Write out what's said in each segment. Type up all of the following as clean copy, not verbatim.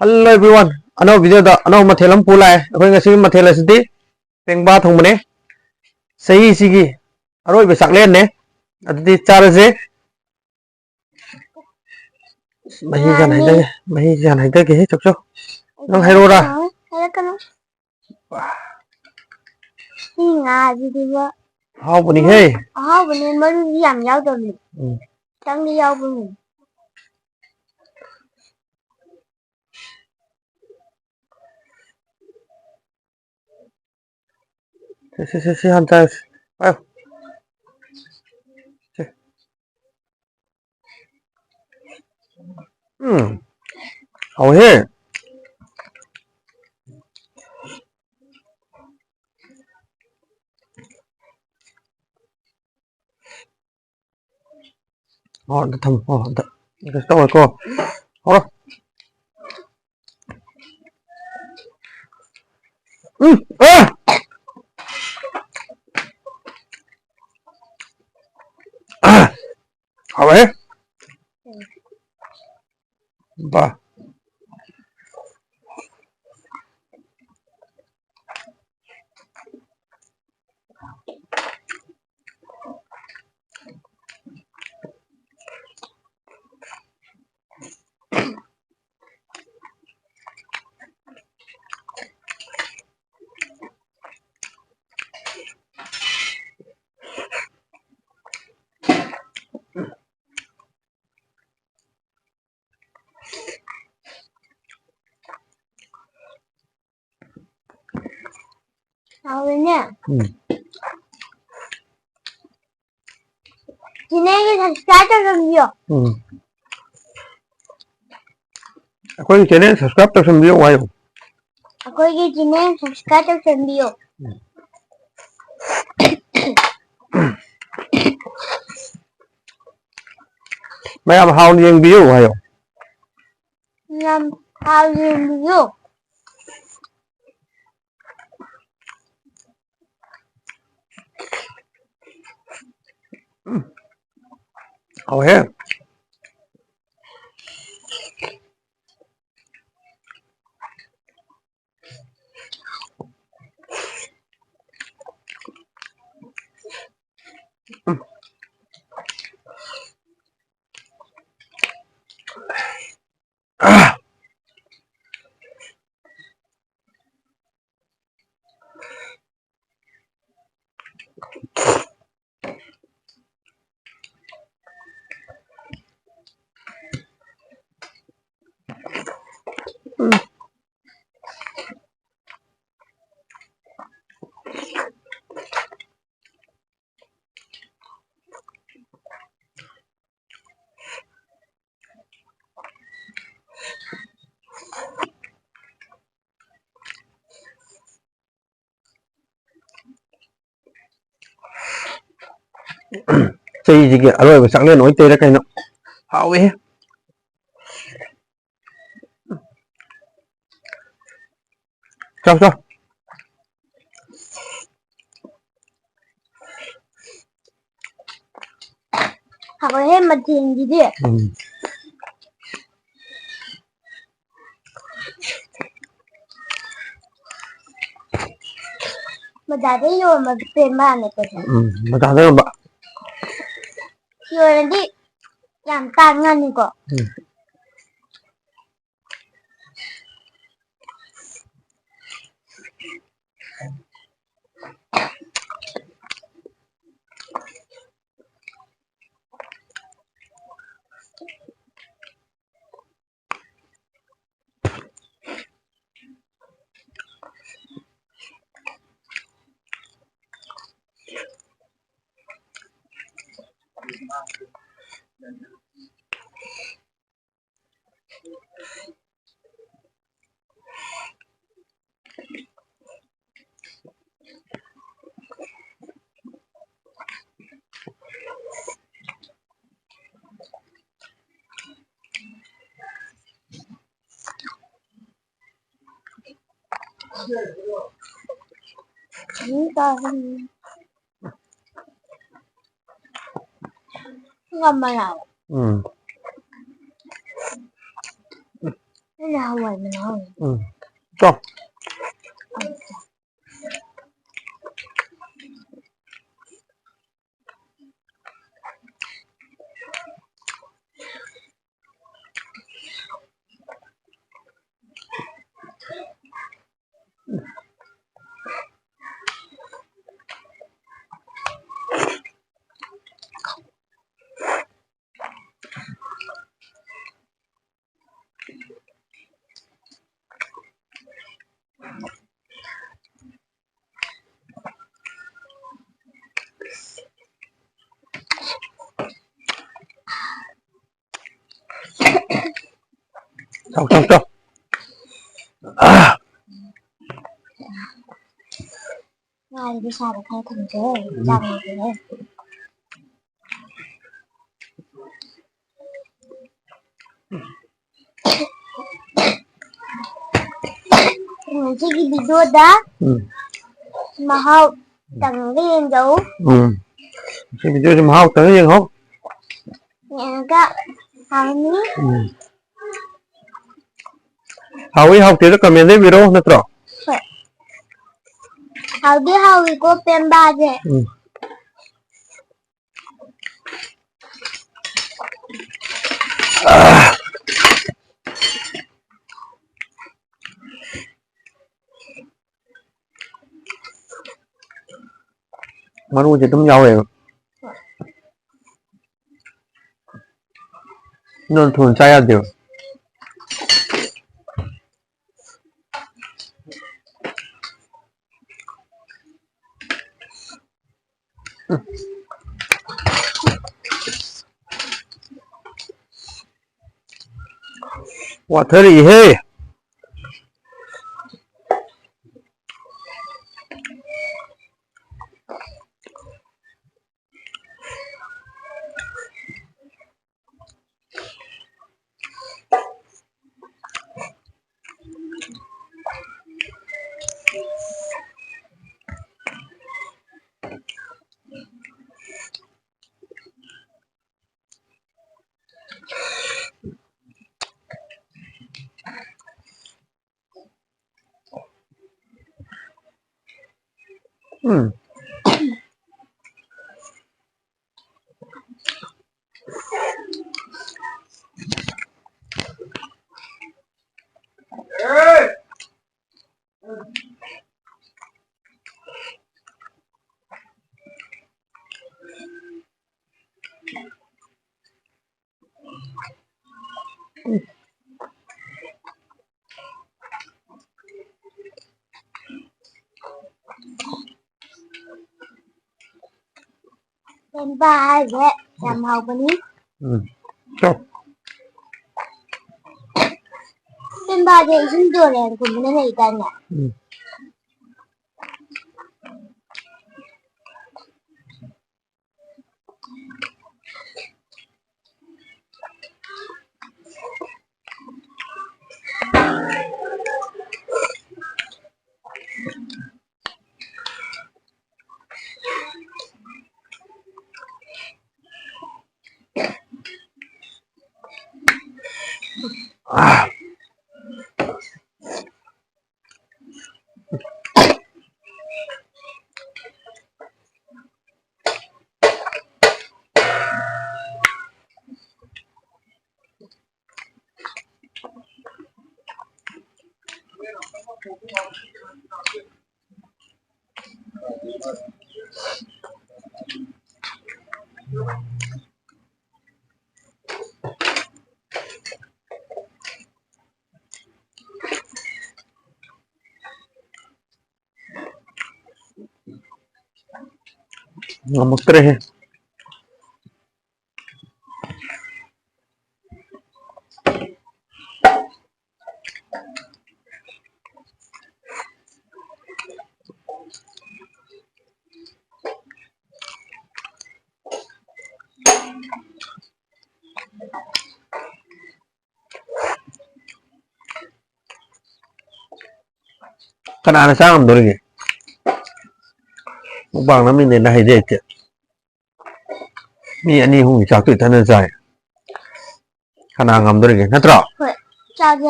Hello everyone. Ano video da ano mathel am pulai. Akoi ngasi mathel asidi pengba thongmane. Sahi sigi. Aroi be saklen ne. Adidi charase. Mahi jan haida ke chok chok. Nang hero ra. Nga gì vậy? How buni he. Bữa nay mới đi làm giáo rồi mình. Chẳng đi đâu với mình. Se hanta. Ayo. How he. Thầm. Cái tao cô. Ho. À. How he. Ba. Sao vậy nha? Chị nên cái subscribe cho kênh video. Akoi channel subscribe to some video ayo. Akoi cái chị nên subscribe cho kênh video. Mấy am how riêng video ayo. Làm how riêng video. How he. Xây gì kìa, rồi sáng lên nói tê ra cái nó hao ấy. Sao Học ở hết mà tiền gì đi. Mà đã thấy rồi mà tiền mà này cái gì. mà trả thế mà Rồi là đi làm tan ngăn đi có. Ngâm mà nào. นี่นะหวยมันเอา ก็จ้าง่ายวิชาแบบให้ถึงเจอจังเลยเหมือนที่กินดีด้วยนะมาเข้าจังเรียนดู ที่ไปเจอจะมาเอาแต่ยังเขา เนี่ยก็ทางนี้ เอาไว้เอาเดี๋ยวจะคอมเมนต์ได้วิดีโอนั่นหรอ เขาที่เขาวิโก้เป็นบาเจ มันรู้จะต้องยาวเองนนทุนใช้อะไรเดียวว่าเธอดีเฮ้เป็นบาเจจำเอาวันนี้ จบ เป็นบาเจซึ่งตัวแรงคุณไม่ได้ในกันเนี่ยngomong terus kan anak sang dulu gitu bang namin din na hidete mi ani hung sa tu tan sai kana ngam dulu gitu natra เจ้าเจ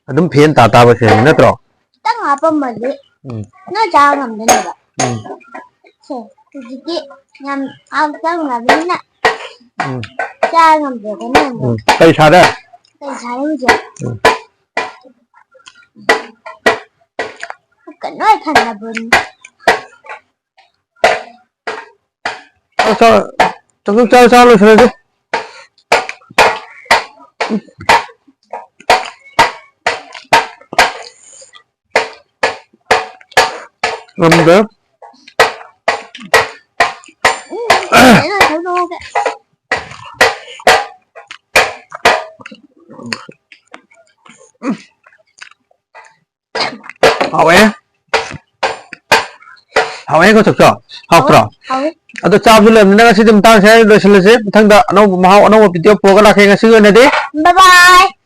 adum phiền tà tà bơ xe nè trò Tang apa mali? Nó chào ngầm thế này vậy. Thế, cái gì ngầm ao tao ngầm thế này. Cha ngầm thế này. tay xa đó Cái sao không chứ? Cái nói thành là buồn. sao luôn sao ngâm đó Thế là thấu đô kìa. hậu ấy có thực rõ học rõ Hấu. atau chào film ini nggak sih tentang saya udah selesai tentang no mau video program kayak ngasih ini deh Bye bye.